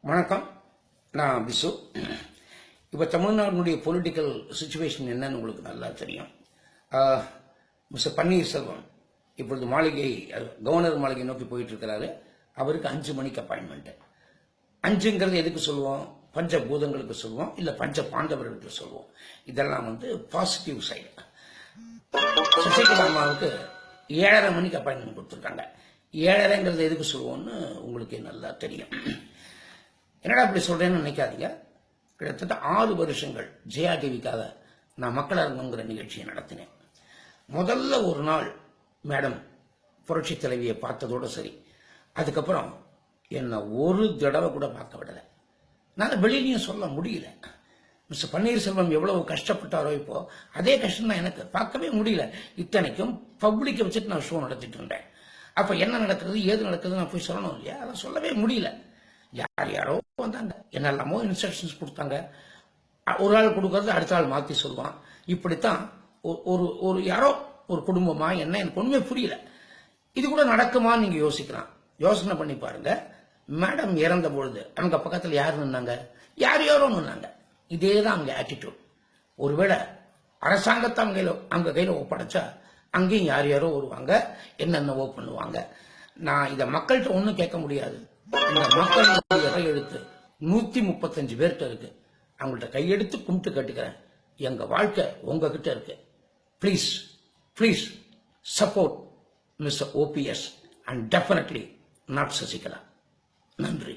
வணக்கம், நான் பிசு. இப்போ தமிழ்நாட்டினுடைய பொலிட்டிக்கல் சுச்சுவேஷன் என்னன்னு உங்களுக்கு நல்லா தெரியும். மிஸ்டர் பன்னீர்செல்வம் இப்பொழுது கவர்னர் மாளிகை நோக்கி போயிட்டு இருக்கிறாரு. அவருக்கு 5 மணிக்கு அப்பாயின்மெண்ட். 5ங்கிறது எதுக்கு சொல்லுவோம்? பஞ்சபூதங்களுக்கு சொல்லுவோம், இல்ல பஞ்ச பாண்டவர்களுக்கு சொல்லுவோம். இதெல்லாம் பாசிட்டிவ் சைடு. சசிகலா அம்மாவுக்கு 7:30 மணிக்கு அப்பாயின்மெண்ட் கொடுத்துருக்காங்க. 7:30ங்கிறது எதுக்கு சொல்லுவோம்னு உங்களுக்கு நல்லா தெரியும். என்னடா இப்படி சொல்றேன்னு நினைக்காதீங்க. கிட்டத்தட்ட 6 வருஷங்கள் ஜெயா டிவிக்காக நான் மக்கள் அரங்கங்கிற நிகழ்ச்சியை நடத்தினேன். முதல்ல ஒரு நாள் மேடம் புரட்சி தலைவியை பார்த்ததோட சரி, அதுக்கப்புறம் என்ன ஒரு தடவை கூட பார்க்க விடலை. நான் வெளியிலையும் சொல்ல முடியல. மிஸ்டர் பன்னீர்செல்வம் எவ்வளவு கஷ்டப்பட்டாரோ இப்போ அதே கஷ்டம் தான் எனக்கு. பார்க்கவே முடியல. இத்தனைக்கும் பப்ளிக்கை வச்சுட்டு நான் ஷோ நடத்திட்டு இருந்தேன். அப்ப என்ன நடக்குது ஏது நடக்குது நான் போய் சொல்லணும் இல்லையா? அதை சொல்லவே முடியல. யாரோ வந்தாங்க, என்னெல்லாமோ இன்ஸ்ட்ரக்ஷன்ஸ் கொடுத்தாங்க. ஒரு ஆள் கொடுக்கறது அடுத்த ஆள் மாத்தி சொல்லுவான். இப்படித்தான் ஒரு யாரோ ஒரு குடும்பமா என்ன எனக்கு ஒண்ணுமே புரியல. இது கூட நடக்குமா நீங்க யோசிக்கலாம். யோசனை பண்ணி பாருங்க. மேடம் இறந்த பொழுது அவங்க பக்கத்துல யாரு நின்னாங்க? யாரோ நின்னாங்க. இதேதான் அவங்க ஆட்டிடியூட். ஒருவேளை அரசாங்கத்தை அவங்க கையில ஒப்படைச்சா அங்கேயும் யாரோ வருவாங்க, என்னென்னவோ பண்ணுவாங்க. நான் இதை மக்கள்கிட்ட ஒன்னும் கேட்க முடியாது. இந்த மக்கள் கையெழுத்து 135 பேர்கிட்ட இருக்கு. அவங்கள்ட்ட கையெடுத்து கும்பிட்டு கேட்டுக்கிறேன், எங்க வாழ்க்கை உங்ககிட்ட இருக்கு. Please support mister OPS and definitely not Sasikala. நன்றி.